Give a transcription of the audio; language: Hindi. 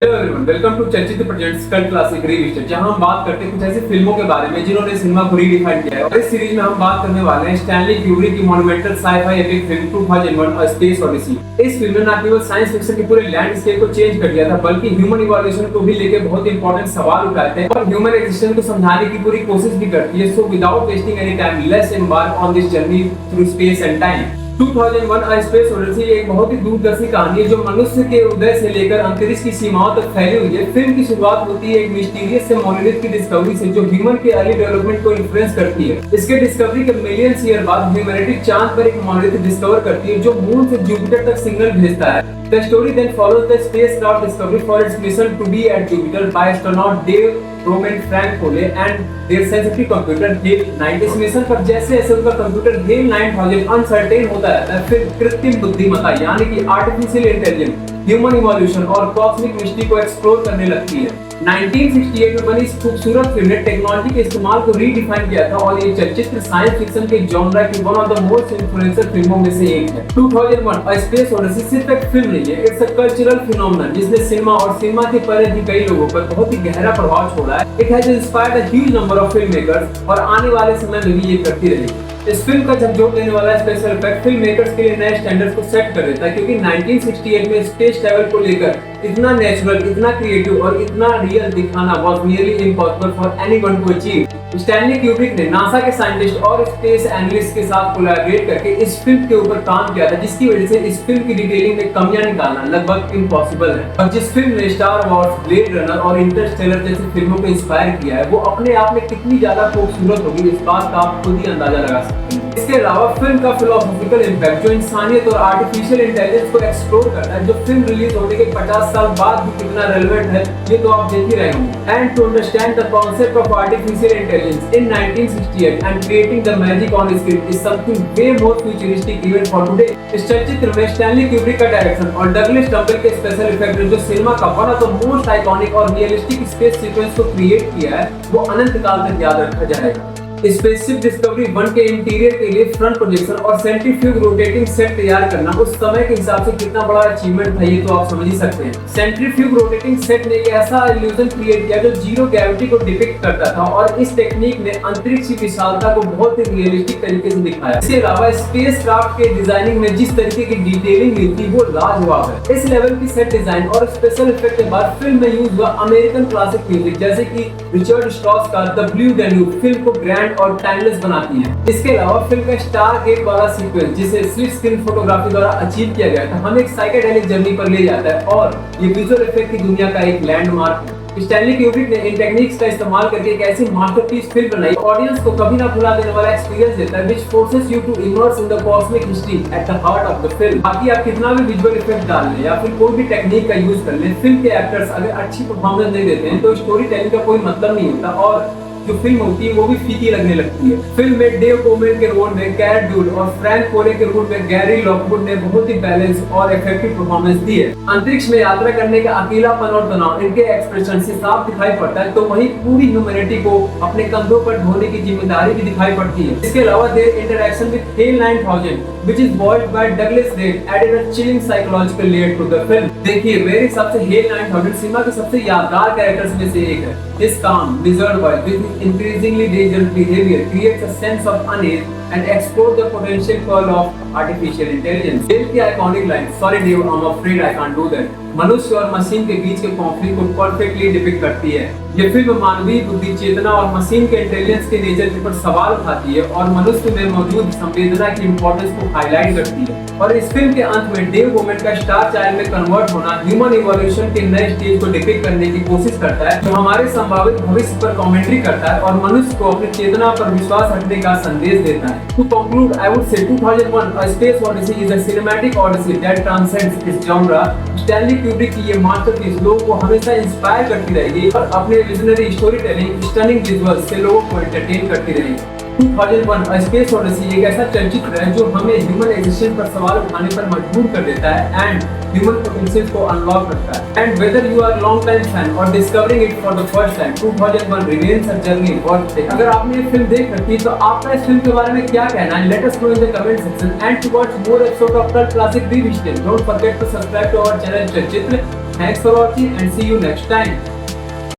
हेलो एवरीवन, वेलकम टू चर्चित प्रेजेंट्स कल्ट क्लासिक रिविजन, जहां हम बात करते हैं कुछ ऐसी फिल्मों के बारे में जिन्होंने सिनेमा को रीडिफाइन किया है। और इस सीरीज में हम बात करने वाले हैं स्टैनली क्यूब्रिक की monumental sci fi epic film 2001 a space odyssey. इस फिल्म ने न केवल साइंस फिक्शन के पूरे लैंडस्केप को चेंज कर दिया था, बल्कि ह्यूमन इवोल्यूशन को भी लेकर बहुत इंपॉर्टेंट सवाल उठाते हैं और ह्यूमन एग्जिस्टेंस को समझाने की पूरी कोशिश भी करती है। So without wasting any time, let's embark on this journey through space and time. 2001 a space odyssey एक बहुत ही दूरदर्शी कहानी है जो मनुष्य के उदय से लेकर अंतरिक्ष की सीमाओं तक फैली हुई है। फिल्म की शुरुआत होती है एक मिस्टीरियस से मोनोलिथ की डिस्कवरी से, जो ह्यूमन के अर्ली डेवलपमेंट को इन्फ्लुएंस करती है। इसके डिस्कवरी के मिलियंस ईयर बाद ह्यूमैनिटी चांद पर एक मोनोलिथ डिस्कवर करती है जो मून से जुपिटर तक सिग्नल भेजता है। The story then follows the spacecraft Discovery for its mission to be at Jupiter by astronaut Dave Roman Frank Cole and their sensitive computer HALE 9। इस मिशन पर जैसे उनका कंप्यूटर HALE 9000 अनसर्टेन होता रहता है, फिर कृत्रिम बुद्धिमत्ता यानी कि आर्टिफिशियल इंटेलिजेंस ह्यूमन इवोल्यूशन और कॉस्मिक मिस्ट्री को एक्सप्लोर करने लगती है। 1968 में बनी इस खूबसूरत फिल्म ने टेक्नोलॉजी के इस्तेमाल को रीडिफाइन किया था और ये चलचित्र साइंस फिक्शन के जॉनरा की one of the most influential फिल्मों में से एक है। 2001 अ स्पेस ओडिसी सिर्फ एक फिल्म नहीं है, इट्स अ कल्चरल फिनोमेनन जिसने सिनेमा और सिनेमा के परे भी कई लोगों पर बहुत ही गहरा प्रभाव छोड़ा है। It has inspired a huge number of film makers और आने वाले समय में भी ये करती रहेगी। इस फिल्म का झकझोर देने वाला स्पेशल इफेक्ट फिल्म मेकर्स के लिए नए स्टैंडर्ड्स को सेट कर देता है, क्योंकि 1968 में स्पेस ट्रैवल को लेकर इतना नेचुरल, इतना क्रिएटिव और इतना रियल दिखाना was nearly impossible for anyone to achieve. Stanley Kubrick ने नासा के साइंटिस्ट और स्पेस एनालिस्ट के साथ कोलैबोरेट करके इस फिल्म के ऊपर काम किया था, जिसकी वजह से इस फिल्म की डिटेलिंग में कमियां निकालना लगभग इम्पॉसिबल है। और जिस फिल्म ने स्टार वॉर्स, ब्लेड रनर और इंटरस्टेलर जैसी फिल्मों को इंस्पायर किया है, वो अपने आप में कितनी ज्यादा खूबसूरत होगी, इस बात का आप खुद ही अंदाजा लगा सकते हैं। इसके अलावा फिल्म का फिलोसॉफिकल इम्पैक्ट जो इंसानियत और आर्टिफिशियल इंटेलिजेंस को एक्सप्लोर करता है, जो फिल्म रिलीज होने के 50 साल बाद भी कितना रेलेवेंट है, ये तो आप देख ही रहे होंगे। And to understand the concept of artificial intelligence in 1968 and creating the magic on screen is something way more futuristic even for today. इस चलचित्र में स्टैनली क्यूब्रिक का डायरेक्शन और डगलस डम्बल के स्पेशल इफेक्ट जो सिनेमा का one of the most iconic और रियलिस्टिक स्पेस सीक्वेंस को क्रिएट किया है, वो अनंत काल तक याद रखा जाएगा। स्पेसशिप डिस्कवरी 1 के इंटीरियर के लिए फ्रंट प्रोजेक्शन और सेंट्रीफ्यूग रोटेटिंग सेट तैयार करना उस समय के हिसाब से कितना बड़ा अचीवमेंट था, ये तो आप समझ ही सकते हैं। सेंट्रीफ्यूग रोटेटिंग सेट ने एक ऐसा इल्यूजन क्रिएट किया जो जीरो ग्रेविटी को डिपिक्ट करता था, और इस टेक्निक ने अंतरिक्ष की विशालता को बहुत ही रियलिस्टिक तरीके से दिखाया। इसके अलावा स्पेसक्राफ्ट के डिजाइनिंग में जिस तरीके की डिटेलिंग मिली थी, वो लाजवाब है। इस लेवल की सेट डिजाइन और स्पेशल इफेक्ट के बाद फिल्म में यूज हुआ अमेरिकन क्लासिक म्यूजिक, जैसे कि रिचर्ड स्ट्रॉस का द ब्लू डैन्यूब फिल्म को ग्रैंड और टाइमलेस बनाती है। इसके अलावा फिल्म का स्टार गेट वाला सीक्वेंस, जिसे स्लिट स्क्रीन फोटोग्राफी द्वारा अचीव किया गया था, हमें एक साइकेडेलिक जर्नी पर ले जाता है, और ये विजुअल इफेक्ट की दुनिया का एक लैंडमार्क है। स्टैनली क्यूब्रिक ने इन टेक्निक्स का इस्तेमाल करके एक ऐसी मास्टरपीस फिल्म बनाई, ऑडियंस को कभी ना भुला देने वाला एक्सपीरियंस देता है, which forces you to immerse in the cosmic history at the heart of the film. बाकी आप कितना भी विजुअल इफेक्ट डाल लें या फिर कोई भी टेक्निक का यूज कर लें, फिल्म के एक्टर्स अगर अच्छी परफॉर्मेंस नहीं देते हैं तो स्टोरी टेलिंग का कोई मतलब नहीं होता, और जो फिल्म होती है वो भी फीकी लगने लगती है। फिल्म में डेव कोमेन के रोल में कैरेट डूड और फ्रैंक कोले के रोल में गैरी लॉकवुड ने बहुत ही बैलेंस और इफेक्टिव परफॉर्मेंस दी है। अंतरिक्ष में यात्रा करने का अकेलापन और तनाव इनके एक्सप्रेशन से साफ दिखाई पड़ता है, तो वहीं पूरी ह्यूमैनिटी को अपने कंधों पर ढोने की जिम्मेदारी भी दिखाई पड़ती है। इसके अलावा there interaction with HALE 9000 which is voiced by Douglas Dane added a chilling psychological layer to the film। देखिए, मेरे हिसाब से HALE 9000 सिनेमा के सबसे यादगार कैरेक्टर्स में से एक है। His calm, reserved voice with his increasingly dangerous behavior creates a sense of unease and explore the potential power of artificial intelligence। HALE की iconic line "Sorry Dave, I'm afraid I can't do that" मनुष्य और मशीन के बीच के कॉन्फ्लिक्ट को परफेक्टली डिपिक्ट करती है। ये फिल्म मानवीय बुद्धि, चेतना और मशीन के इंटेलिजेंस के नेचर के ऊपर सवाल उठाती है और मनुष्य में मौजूद संवेदना की इंपॉर्टेंस को हाईलाइट करती है। और इस फिल्म के अंत में डेव कोमेन का स्टार चाइल्ड में कन्वर्ट होना ह्यूमन इवोल्यूशन के नए स्टेज को डिपिक्ट करने की कोशिश करता है, जो हमारे संभावित भविष्य पर कमेंट्री करता है और मनुष्य को अपनी चेतना पर विश्वास रखने का संदेश देता है। To conclude, I would say 2001 A Space Odyssey is a cinematic odyssey that transcends its genre। Stanley Kubrick की ये मास्टरपीस लोगों को हमेशा इंस्पायर करती रहेगी और अपने visionary story telling, stunning visuals से लोगों को एंटरटेन करती रहेगी। 2001 A Space Odyssey एक ऐसा चलचित्र है जो हमें ह्यूमन एग्जिस्टेंस पर सवाल उठाने पर मजबूर कर देता है एंड ह्यूमन पोटेंशियल को अनलॉक करता है। And whether you are long time fan और discovering it for the first time, 2001 remains a journey worth it. अगर आपने ये फिल्म देख रखी है तो आपका इस फिल्म के बारे में क्या कहना है? Let us know in the comment section. And to watch more episode of cult classic revision, don't forget to subscribe to our channel Chalchitra. Thanks for watching and see you next time.